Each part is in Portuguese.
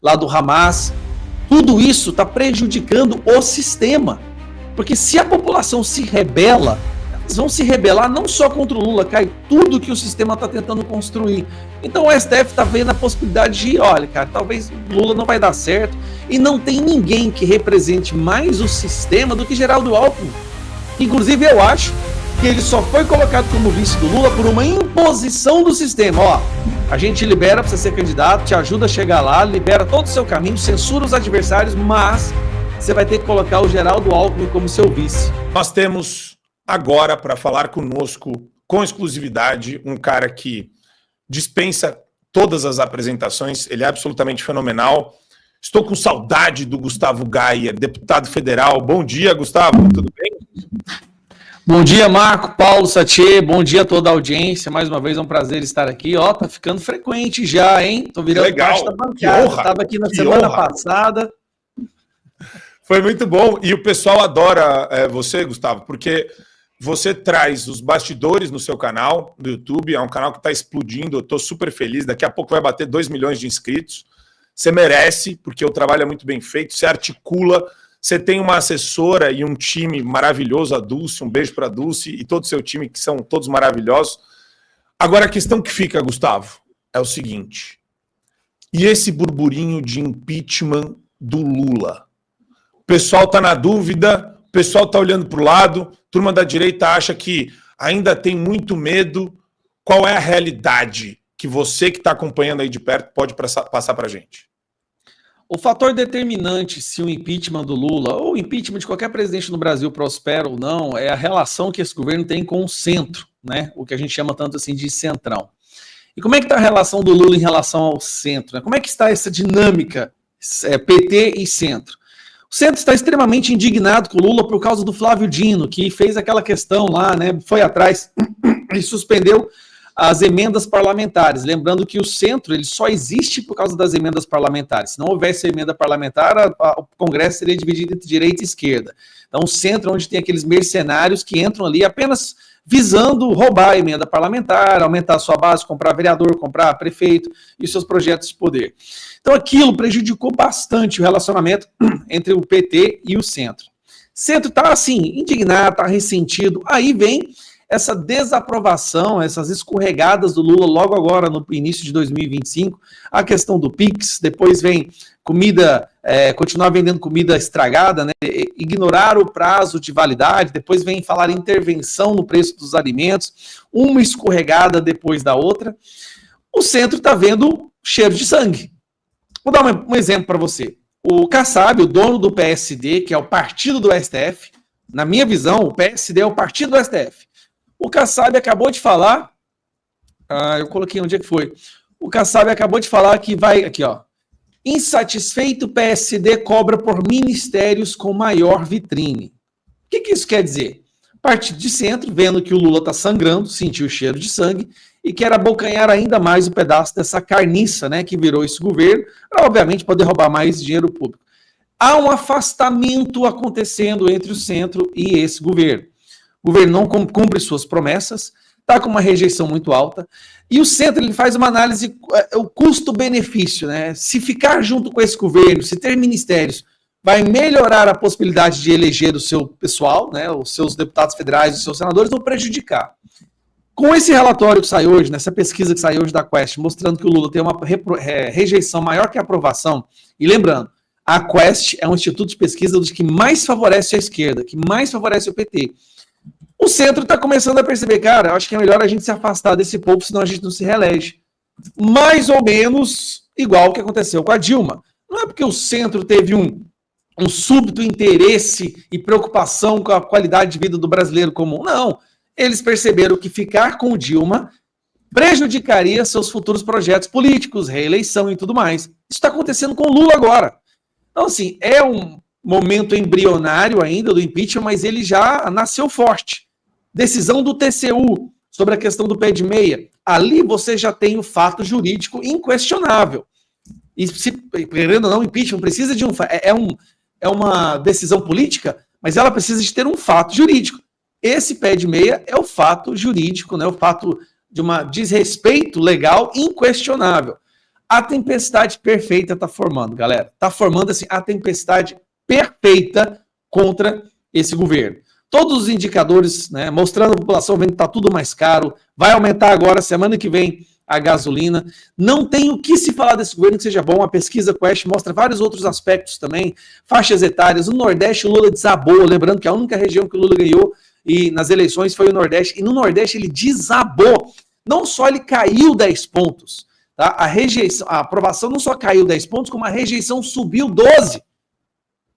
lá do Hamas. Tudo isso está prejudicando o sistema. Porque se a população se rebela, eles vão se rebelar não só contra o Lula, cai tudo que o sistema está tentando construir. Então o STF está vendo a possibilidade de, olha, cara, talvez o Lula não vai dar certo, e não tem ninguém que represente mais o sistema do que Geraldo Alckmin. Inclusive eu acho que ele só foi colocado como vice do Lula por uma imposição do sistema. Ó, a gente libera para você ser candidato, te ajuda a chegar lá, libera todo o seu caminho, censura os adversários, mas você vai ter que colocar o Geraldo Alckmin como seu vice. Nós temos agora para falar conosco, com exclusividade, um cara que dispensa todas as apresentações, ele é absolutamente fenomenal. Estou com saudade do Gustavo Gaia, deputado federal. Bom dia, Gustavo, tudo bem? Bom dia, Marco, Paulo, Satier, bom dia a toda a audiência. Mais uma vez é um prazer estar aqui. Ó, tá ficando frequente já, hein? Tô virando parte da bancada. Estava aqui na semana passada. Foi muito bom. E o pessoal adora você, Gustavo, porque você traz os bastidores no seu canal do YouTube. É um canal que está explodindo. Eu estou super feliz. Daqui a pouco vai bater 2 milhões de inscritos. Você merece, porque o trabalho é muito bem feito. Você articula. Você tem uma assessora e um time maravilhoso, a Dulce. Um beijo para a Dulce e todo o seu time, que são todos maravilhosos. Agora, a questão que fica, Gustavo, é o seguinte. E esse burburinho de impeachment do Lula? O pessoal está na dúvida, o pessoal está olhando para o lado, turma da direita acha que ainda tem muito medo. Qual é a realidade que você que está acompanhando aí de perto pode passar para a gente? O fator determinante se o impeachment do Lula ou o impeachment de qualquer presidente no Brasil prospera ou não é a relação que esse governo tem com o centro, né? O que a gente chama tanto assim de centrão. E como é que está a relação do Lula em relação ao centro? Né? Como é que está essa dinâmica PT e centro? O centro está extremamente indignado com o Lula por causa do Flávio Dino, que fez aquela questão lá, né? Foi atrás e suspendeu as emendas parlamentares. Lembrando que o centro ele só existe por causa das emendas parlamentares. Se não houvesse emenda parlamentar, o Congresso seria dividido entre direita e esquerda. Então, o centro é onde tem aqueles mercenários que entram ali apenas visando roubar a emenda parlamentar, aumentar a sua base, comprar vereador, comprar prefeito e seus projetos de poder. Então, aquilo prejudicou bastante o relacionamento entre o PT e o centro. O centro está, assim, indignado, está ressentido. Aí vem essa desaprovação, essas escorregadas do Lula logo agora no início de 2025, a questão do Pix, depois vem comida, continuar vendendo comida estragada, né? Ignorar o prazo de validade, depois vem falar intervenção no preço dos alimentos, uma escorregada depois da outra. O centro está vendo cheiro de sangue. Vou dar um exemplo para você. O Kassab, o dono do PSD, que é o partido do STF, na minha visão, o PSD é o partido do STF. O Kassab acabou de falar, eu coloquei onde é que foi, o Kassab acabou de falar que vai, aqui ó, insatisfeito PSD cobra por ministérios com maior vitrine. O que isso quer dizer? Partido de centro, vendo que o Lula está sangrando, sentiu o cheiro de sangue e quer abocanhar ainda mais o pedaço dessa carniça, né, que virou esse governo, para obviamente poder roubar mais dinheiro público. Há um afastamento acontecendo entre o centro e esse governo. O governo não cumpre suas promessas, está com uma rejeição muito alta, e o centro ele faz uma análise, o custo-benefício, né? Se ficar junto com esse governo, se ter ministérios, vai melhorar a possibilidade de eleger o seu pessoal, né? Os seus deputados federais, os seus senadores, ou prejudicar. Com esse relatório que saiu hoje, nessa pesquisa que saiu hoje da Quest, mostrando que o Lula tem uma rejeição maior que a aprovação, e lembrando, a Quest é um instituto de pesquisa dos que mais favorece a esquerda, que mais favorece o PT. O centro está começando a perceber, cara, eu acho que é melhor a gente se afastar desse povo, senão a gente não se reelege. Mais ou menos igual o que aconteceu com a Dilma. Não é porque o centro teve um súbito interesse e preocupação com a qualidade de vida do brasileiro comum. Não. Eles perceberam que ficar com o Dilma prejudicaria seus futuros projetos políticos, reeleição e tudo mais. Isso está acontecendo com o Lula agora. Então, assim, é um momento embrionário ainda do impeachment, mas ele já nasceu forte. Decisão do TCU sobre a questão do pé de meia. Ali você já tem o fato jurídico inquestionável. E se, querendo ou não, impeachment precisa de é uma decisão política, mas ela precisa de ter um fato jurídico. Esse pé de meia é o fato jurídico, né? O fato de um desrespeito legal inquestionável. A tempestade perfeita está formando, galera. Está formando assim, a tempestade perfeita contra esse governo. Todos os indicadores, né, mostrando a população vendo que está tudo mais caro, vai aumentar agora, semana que vem, a gasolina. Não tem o que se falar desse governo que seja bom. A pesquisa Quest mostra vários outros aspectos também, faixas etárias. No Nordeste, o Lula desabou, lembrando que a única região que o Lula ganhou e nas eleições foi o Nordeste, e no Nordeste ele desabou. Não só ele caiu 10 pontos, tá? A aprovação não só caiu 10 pontos, como a rejeição subiu 12.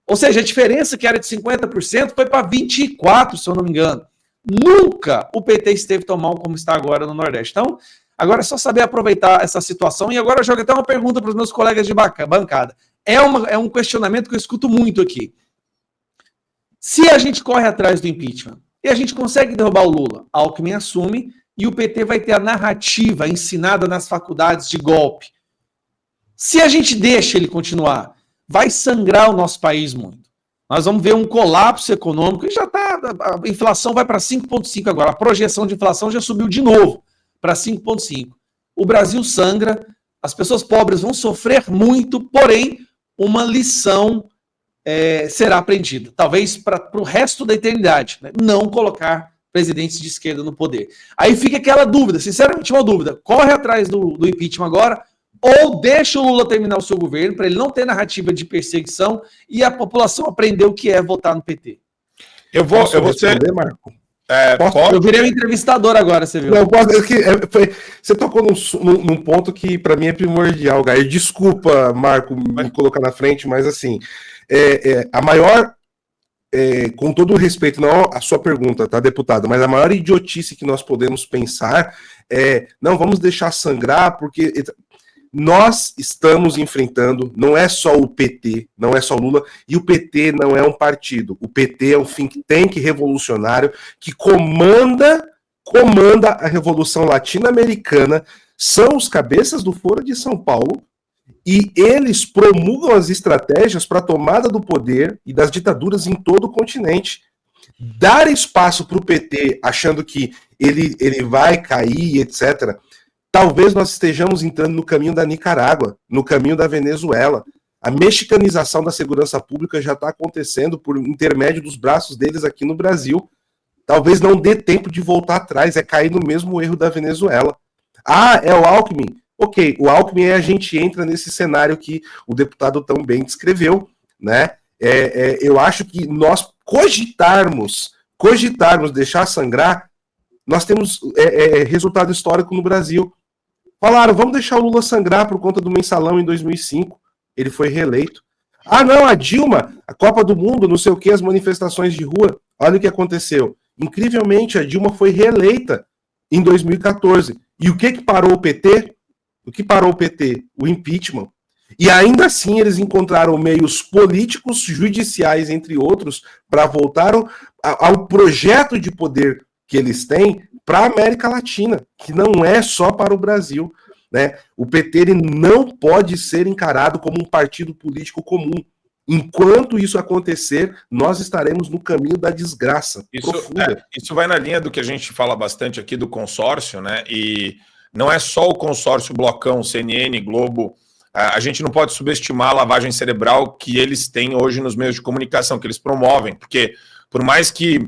Ou seja, a diferença que era de 50% foi para 24%, se eu não me engano. Nunca o PT esteve tão mal como está agora no Nordeste. Então, agora é só saber aproveitar essa situação. E agora eu jogo até uma pergunta para os meus colegas de bancada. É um questionamento que eu escuto muito aqui. Se a gente corre atrás do impeachment e a gente consegue derrubar o Lula, Alckmin assume e o PT vai ter a narrativa ensinada nas faculdades de golpe. Se a gente deixa ele continuar, vai sangrar o nosso país muito. Nós vamos ver um colapso econômico e já está. A inflação vai para 5,5 agora. A projeção de inflação já subiu de novo para 5,5. O Brasil sangra, as pessoas pobres vão sofrer muito, porém, uma lição será aprendida. Talvez para o resto da eternidade. Né? Não colocar presidentes de esquerda no poder. Aí fica aquela dúvida, sinceramente uma dúvida. Corre atrás do impeachment agora ou deixa o Lula terminar o seu governo para ele não ter narrativa de perseguição e a população aprender o que é votar no PT. Eu vou responder, Marco? Eu virei um entrevistador agora, você viu? Não, você tocou num ponto que para mim é primordial, Gair. Desculpa, Marco, me colocar na frente, mas assim, a maior, com todo o respeito, não a sua pergunta, tá, deputado, mas a maior idiotice que nós podemos pensar não, vamos deixar sangrar, porque nós estamos enfrentando, não é só o PT, não é só o Lula, e o PT não é um partido. O PT é um think tank revolucionário que comanda a Revolução Latino-Americana, são os cabeças do Foro de São Paulo, e eles promulgam as estratégias para a tomada do poder e das ditaduras em todo o continente. Dar espaço para o PT, achando que ele vai cair, etc., talvez nós estejamos entrando no caminho da Nicarágua, no caminho da Venezuela. A mexicanização da segurança pública já está acontecendo por intermédio dos braços deles aqui no Brasil. Talvez não dê tempo de voltar atrás, é cair no mesmo erro da Venezuela. Ah, é o Alckmin? Ok, o Alckmin a gente entra nesse cenário que o deputado tão bem descreveu, né? Eu acho que nós cogitarmos deixar sangrar, nós temos resultado histórico no Brasil. Falaram, vamos deixar o Lula sangrar por conta do mensalão em 2005. Ele foi reeleito. Ah, não, a Dilma, a Copa do Mundo, não sei o que, as manifestações de rua. Olha o que aconteceu. Incrivelmente, a Dilma foi reeleita em 2014. E o que parou o PT? O que parou o PT? O impeachment. E ainda assim eles encontraram meios políticos, judiciais, entre outros, para voltar ao projeto de poder que eles têm para a América Latina, que não é só para o Brasil. Né? O PT ele não pode ser encarado como um partido político comum. Enquanto isso acontecer, nós estaremos no caminho da desgraça profunda. Isso vai na linha do que a gente fala bastante aqui do consórcio, né? E não é só o consórcio Blocão, CNN, Globo. A gente não pode subestimar a lavagem cerebral que eles têm hoje nos meios de comunicação, que eles promovem, porque por mais que...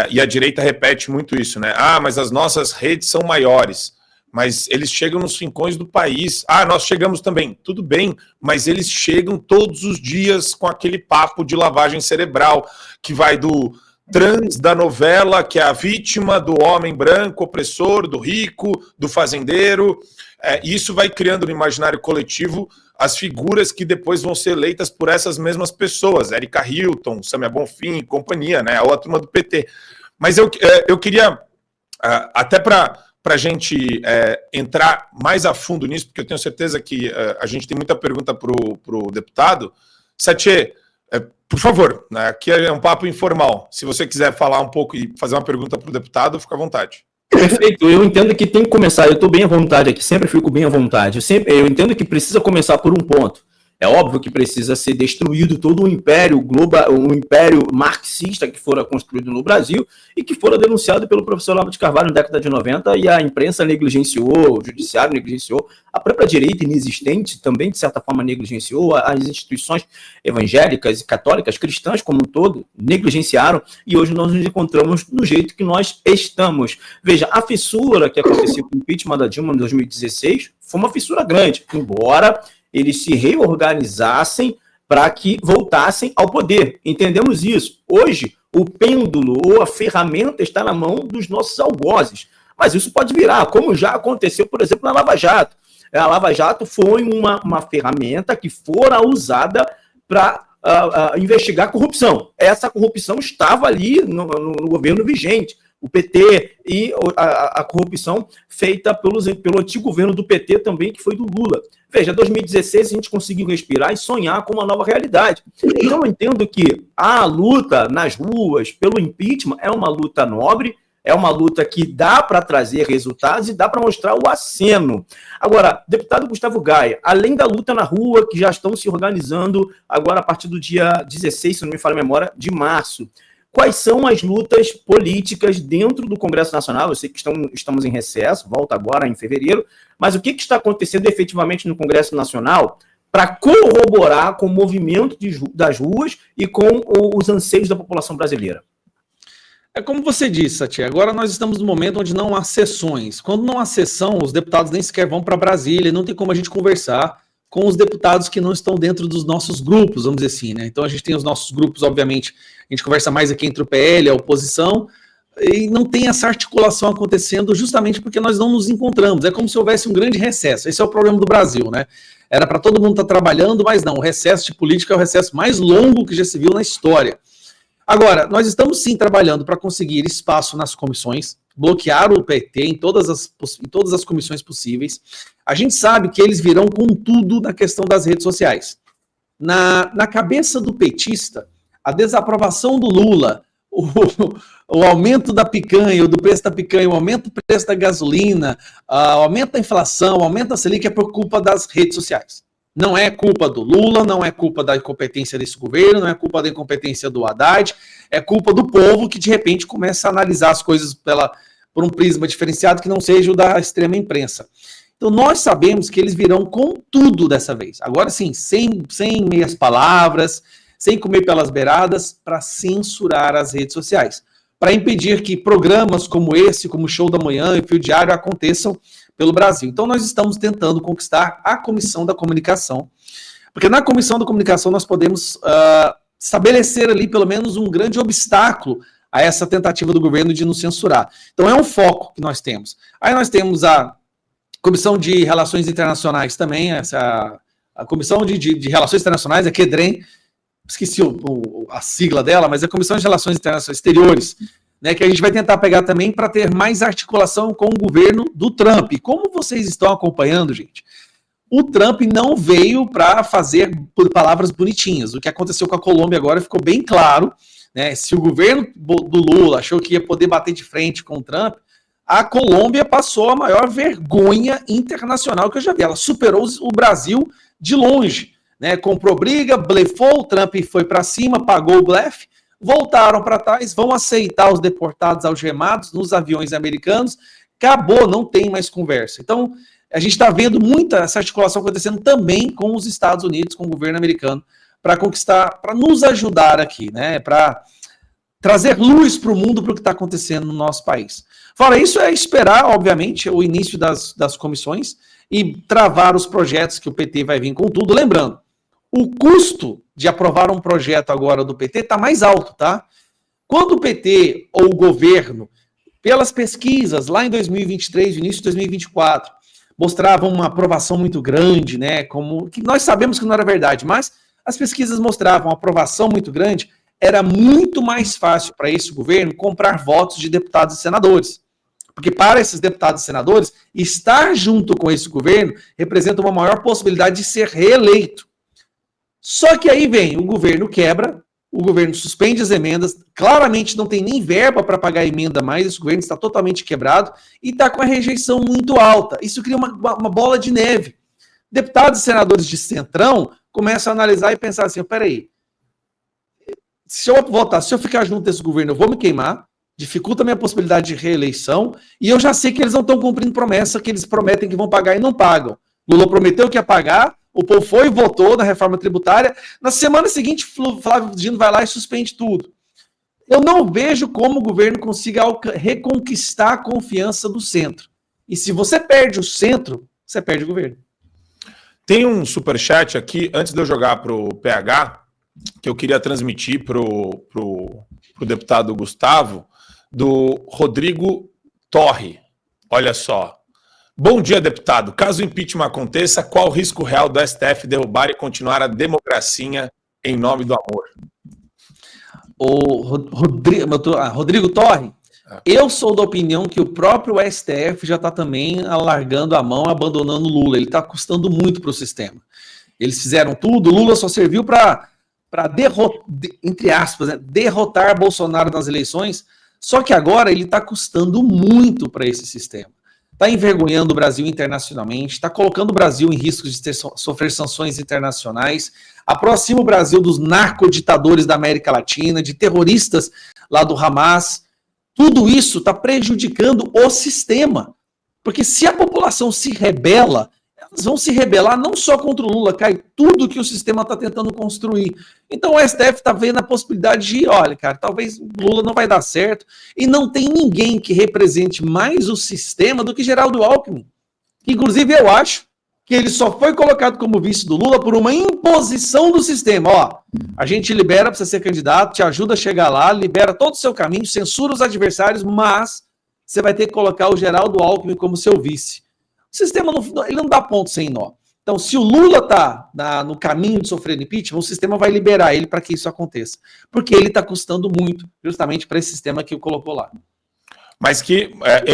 e a direita repete muito isso, né? Ah, mas as nossas redes são maiores, mas eles chegam nos rincões do país. Ah, nós chegamos também. Tudo bem, mas eles chegam todos os dias com aquele papo de lavagem cerebral, que vai do trans da novela, que é a vítima, do homem branco opressor, do rico, do fazendeiro. E isso vai criando no imaginário coletivo as figuras que depois vão ser eleitas por essas mesmas pessoas, Érica Hilton, Samia Bonfim, companhia, né, a turma do PT. Mas eu queria, até para a gente entrar mais a fundo nisso, porque eu tenho certeza que a gente tem muita pergunta para o deputado. Satye, por favor, né, aqui é um papo informal. Se você quiser falar um pouco e fazer uma pergunta para o deputado, fica à vontade. Perfeito, eu entendo que tem que começar, eu estou bem à vontade aqui, sempre fico bem à vontade, eu entendo que precisa começar por um ponto. É óbvio que precisa ser destruído todo o império global, o império marxista que fora construído no Brasil e que fora denunciado pelo professor Olavo de Carvalho na década de 90 e a imprensa negligenciou, o judiciário negligenciou, a própria direita inexistente também, de certa forma, negligenciou, as instituições evangélicas e católicas, cristãs como um todo, negligenciaram e hoje nós nos encontramos do jeito que nós estamos. Veja, a fissura que aconteceu com o impeachment da Dilma em 2016 foi uma fissura grande, embora eles se reorganizassem para que voltassem ao poder. Entendemos isso. Hoje, o pêndulo ou a ferramenta está na mão dos nossos algozes. Mas isso pode virar, como já aconteceu, por exemplo, na Lava Jato. A Lava Jato foi uma ferramenta que fora usada para investigar corrupção. Essa corrupção estava ali no governo vigente. O PT e a corrupção feita pelo antigo governo do PT também, que foi do Lula. Veja, 2016 a gente conseguiu respirar e sonhar com uma nova realidade. Então eu entendo que a luta nas ruas pelo impeachment é uma luta nobre, é uma luta que dá para trazer resultados e dá para mostrar o aceno. Agora, deputado Gustavo Gaia, além da luta na rua, que já estão se organizando agora a partir do dia 16, se não me falha a memória, de março, quais são as lutas políticas dentro do Congresso Nacional? Eu sei que estamos em recesso, volta agora em fevereiro, mas o que está acontecendo efetivamente no Congresso Nacional para corroborar com o movimento das ruas e com os anseios da população brasileira? É como você disse, Sati, agora nós estamos no momento onde não há sessões. Quando não há sessão, os deputados nem sequer vão para Brasília, não tem como a gente conversar com os deputados que não estão dentro dos nossos grupos, vamos dizer assim, né? Então a gente tem os nossos grupos, obviamente, a gente conversa mais aqui entre o PL, a oposição, e não tem essa articulação acontecendo justamente porque nós não nos encontramos. É como se houvesse um grande recesso. Esse é o problema do Brasil, né? Era para todo mundo estar trabalhando, mas não. O recesso de política é o recesso mais longo que já se viu na história. Agora, nós estamos sim trabalhando para conseguir espaço nas comissões, bloquear o PT em todas as comissões possíveis. A gente sabe que eles virão com tudo na questão das redes sociais. Na cabeça do petista, a desaprovação do Lula, o aumento da picanha, do preço da picanha, o aumento do preço da gasolina, o aumento da inflação, o aumento da Selic é por culpa das redes sociais. Não é culpa do Lula, não é culpa da incompetência desse governo, não é culpa da incompetência do Haddad, é culpa do povo que de repente começa a analisar as coisas por um prisma diferenciado que não seja o da extrema imprensa. Então nós sabemos que eles virão com tudo dessa vez. Agora sim, sem meias palavras, sem comer pelas beiradas, para censurar as redes sociais. Para impedir que programas como esse, como o Show da Manhã e o Fio Diário aconteçam pelo Brasil. Então nós estamos tentando conquistar a Comissão da Comunicação, porque na Comissão da Comunicação nós podemos estabelecer ali pelo menos um grande obstáculo a essa tentativa do governo de nos censurar. Então é um foco que nós temos. Aí nós temos a Comissão de Relações Internacionais também, a Comissão de Relações Internacionais, a QDREM, esqueci a sigla dela, mas é a Comissão de Relações Internacionais Exteriores, né, que a gente vai tentar pegar também para ter mais articulação com o governo do Trump. E como vocês estão acompanhando, gente, o Trump não veio para fazer palavras bonitinhas. O que aconteceu com a Colômbia agora ficou bem claro, né? Se o governo do Lula achou que ia poder bater de frente com o Trump, a Colômbia passou a maior vergonha internacional que eu já vi. Ela superou o Brasil de longe, né? Comprou briga, blefou, o Trump foi para cima, pagou o blefe, voltaram para trás, vão aceitar os deportados algemados nos aviões americanos, acabou, não tem mais conversa. Então, a gente está vendo muita essa articulação acontecendo também com os Estados Unidos, com o governo americano, para conquistar, para nos ajudar aqui, né? Para trazer luz para o mundo para o que está acontecendo no nosso país. Fora isso, é esperar, obviamente, o início das comissões e travar os projetos que o PT vai vir com tudo. Lembrando, o custo de aprovar um projeto agora do PT está mais alto, tá? Quando o PT ou o governo, pelas pesquisas lá em 2023, início de 2024, mostravam uma aprovação muito grande, né? Como que nós sabemos que não era verdade, mas as pesquisas mostravam uma aprovação muito grande. Era muito mais fácil para esse governo comprar votos de deputados e senadores. Porque para esses deputados e senadores, estar junto com esse governo representa uma maior possibilidade de ser reeleito. Só que aí vem, o governo quebra, o governo suspende as emendas, claramente não tem nem verba para pagar a emenda mais, esse governo está totalmente quebrado e está com a rejeição muito alta. Isso cria uma bola de neve. Deputados e senadores de centrão começam a analisar e pensar assim, peraí, se eu votar, se eu ficar junto desse governo, eu vou me queimar, dificulta a minha possibilidade de reeleição, e eu já sei que eles não estão cumprindo promessa, que eles prometem que vão pagar e não pagam. Lula prometeu que ia pagar, o povo foi e votou na reforma tributária, na semana seguinte, Flávio Dino vai lá e suspende tudo. Eu não vejo como o governo consiga reconquistar a confiança do centro. E se você perde o centro, você perde o governo. Tem um superchat aqui, antes de eu jogar para o PH, que eu queria transmitir para o deputado Gustavo, do Rodrigo Torre. Olha só. Bom dia, deputado. Caso o impeachment aconteça, qual o risco real do STF derrubar e continuar a democracia em nome do amor? O Rodrigo Torre, eu sou da opinião que o próprio STF já está também alargando a mão, abandonando o Lula. Ele está custando muito para o sistema. Eles fizeram tudo, Lula só serviu para entre aspas, né, derrotar Bolsonaro nas eleições, só que agora ele está custando muito para esse sistema. Está envergonhando o Brasil internacionalmente, está colocando o Brasil em risco de sofrer sanções internacionais, aproxima o Brasil dos narcoditadores da América Latina, de terroristas lá do Hamas. Tudo isso está prejudicando o sistema. Porque se a população se rebela, elas vão se rebelar não só contra o Lula, cai tudo que o sistema está tentando construir. Então o STF está vendo a possibilidade de, olha, cara, talvez o Lula não vai dar certo, e não tem ninguém que represente mais o sistema do que Geraldo Alckmin. Inclusive eu acho que ele só foi colocado como vice do Lula por uma imposição do sistema. Ó, a gente libera para você ser candidato, te ajuda a chegar lá, libera todo o seu caminho, censura os adversários, mas você vai ter que colocar o Geraldo Alckmin como seu vice. O sistema ele não dá ponto sem nó. Então, se o Lula está no caminho de sofrer impeachment, o sistema vai liberar ele para que isso aconteça. Porque ele está custando muito, justamente para esse sistema que o colocou lá. Mas que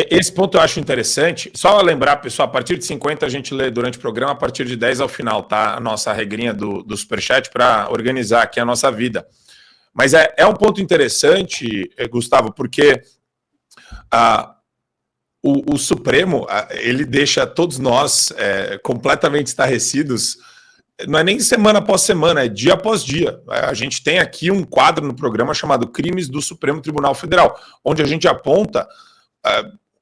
esse ponto eu acho interessante. Só lembrar, pessoal, a partir de 50 a gente lê durante o programa, a partir de 10 ao final, tá? A nossa regrinha do Superchat para organizar aqui a nossa vida. Mas é um ponto interessante, Gustavo, porque o Supremo, ele deixa todos nós completamente estarrecidos, não é nem semana após semana, é dia após dia. A gente tem aqui um quadro no programa chamado Crimes do Supremo Tribunal Federal, onde a gente aponta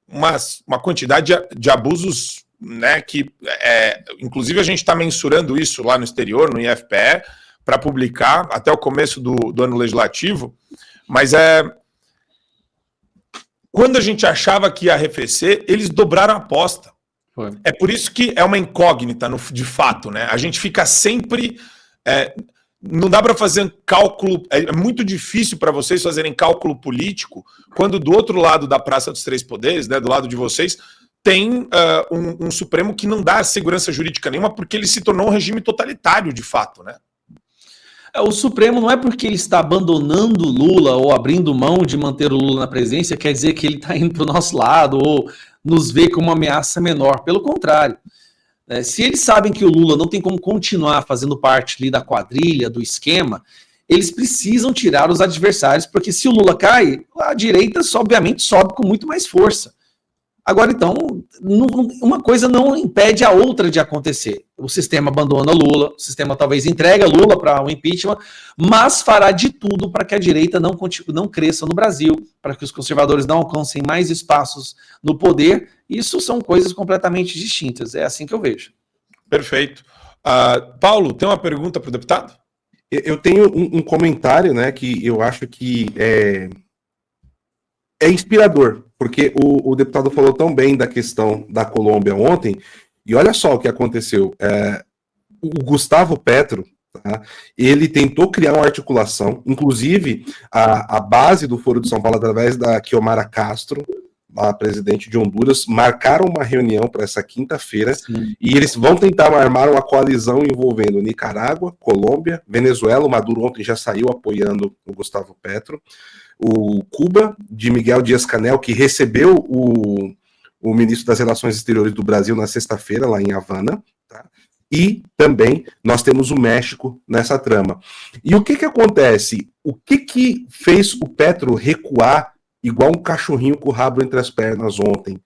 uma quantidade de abusos, né, que, inclusive, a gente está mensurando isso lá no exterior, no IFPE, para publicar até o começo do ano legislativo, mas quando a gente achava que ia arrefecer, eles dobraram a aposta. Foi. É por isso que é uma incógnita, de fato, né? A gente fica sempre... não dá para fazer um cálculo... É muito difícil para vocês fazerem cálculo político quando do outro lado da Praça dos Três Poderes, né, do lado de vocês, tem um Supremo que não dá segurança jurídica nenhuma porque ele se tornou um regime totalitário, de fato, né? O Supremo não é porque ele está abandonando o Lula ou abrindo mão de manter o Lula na presidência, quer dizer que ele está indo para o nosso lado ou nos vê como uma ameaça menor. Pelo contrário, se eles sabem que o Lula não tem como continuar fazendo parte ali da quadrilha, do esquema, eles precisam tirar os adversários, porque se o Lula cai, a direita obviamente sobe com muito mais força. Agora, então, uma coisa não impede a outra de acontecer. O sistema abandona Lula, o sistema talvez entrega Lula para um impeachment, mas fará de tudo para que a direita não cresça no Brasil, para que os conservadores não alcancem mais espaços no poder. Isso são coisas completamente distintas. É assim que eu vejo. Perfeito. Paulo, tem uma pergunta para o deputado? Eu tenho um comentário, né, que eu acho que é inspirador, porque o deputado falou tão bem da questão da Colômbia ontem, e olha só o que aconteceu. O Gustavo Petro, tá, ele tentou criar uma articulação, inclusive a base do Foro de São Paulo, através da Xiomara Castro, a presidente de Honduras, marcaram uma reunião para essa quinta-feira, e eles vão tentar armar uma coalizão envolvendo Nicarágua, Colômbia, Venezuela. O Maduro ontem já saiu apoiando o Gustavo Petro, o Cuba, de Miguel Dias-Canel, que recebeu o ministro das Relações Exteriores do Brasil na sexta-feira, lá em Havana, tá? E também nós temos o México nessa trama. E o que acontece? O que fez o Petro recuar igual um cachorrinho com o rabo entre as pernas ontem?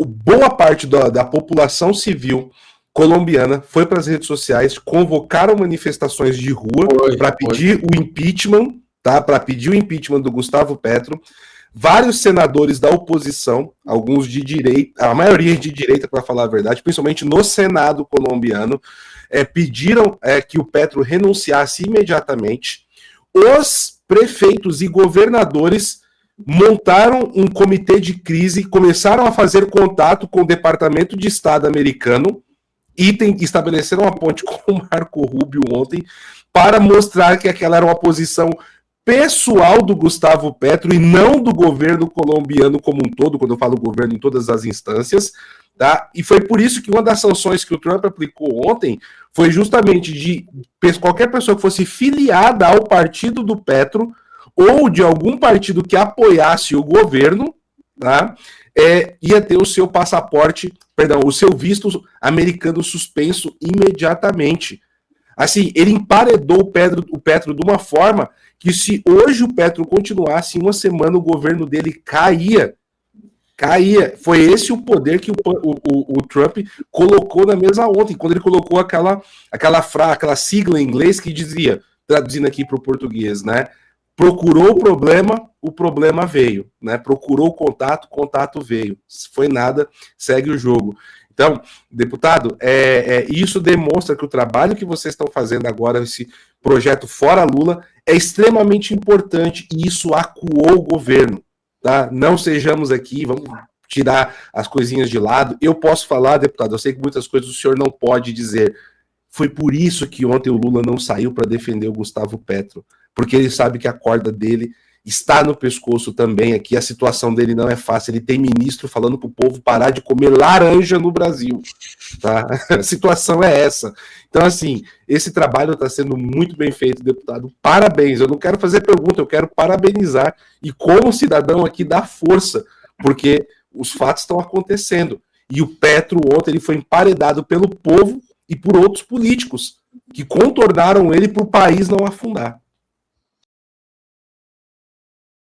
Boa parte da população civil colombiana foi para as redes sociais, convocaram manifestações de rua para pedir o impeachment, tá? Para pedir o impeachment do Gustavo Petro. Vários senadores da oposição, alguns de direita, a maioria de direita, para falar a verdade, principalmente no Senado colombiano, pediram que o Petro renunciasse imediatamente. Os prefeitos e governadores montaram um comitê de crise, começaram a fazer contato com o Departamento de Estado americano e estabeleceram uma ponte com o Marco Rubio ontem para mostrar que aquela era uma posição pessoal do Gustavo Petro e não do governo colombiano como um todo, quando eu falo governo em todas as instâncias, tá? E foi por isso que uma das sanções que o Trump aplicou ontem foi justamente de qualquer pessoa que fosse filiada ao partido do Petro ou de algum partido que apoiasse o governo, tá? Ia ter o seu passaporte, o seu visto americano suspenso imediatamente. Assim, ele emparedou o Petro de uma forma que, se hoje o Petro continuasse, em uma semana o governo dele caía. Foi esse o poder que o Trump colocou na mesa ontem, quando ele colocou aquela sigla em inglês que dizia, traduzindo aqui para o português, né? Procurou o problema veio, né? Procurou o contato veio. Se foi nada, segue o jogo. Então, deputado, isso demonstra que o trabalho que vocês estão fazendo agora, esse projeto Fora Lula, é extremamente importante e isso acuou o governo, tá? Não sejamos aqui, vamos tirar as coisinhas de lado. Eu posso falar, deputado, eu sei que muitas coisas o senhor não pode dizer. Foi por isso que ontem o Lula não saiu para defender o Gustavo Petro, porque ele sabe que a corda dele está no pescoço também aqui, a situação dele não é fácil, ele tem ministro falando para o povo parar de comer laranja no Brasil, tá? A situação é essa. Então, assim, esse trabalho está sendo muito bem feito, deputado, parabéns, eu não quero fazer pergunta, eu quero parabenizar, e como cidadão aqui dá força, porque os fatos estão acontecendo, e o Petro ontem ele foi emparedado pelo povo e por outros políticos, que contornaram ele para o país não afundar.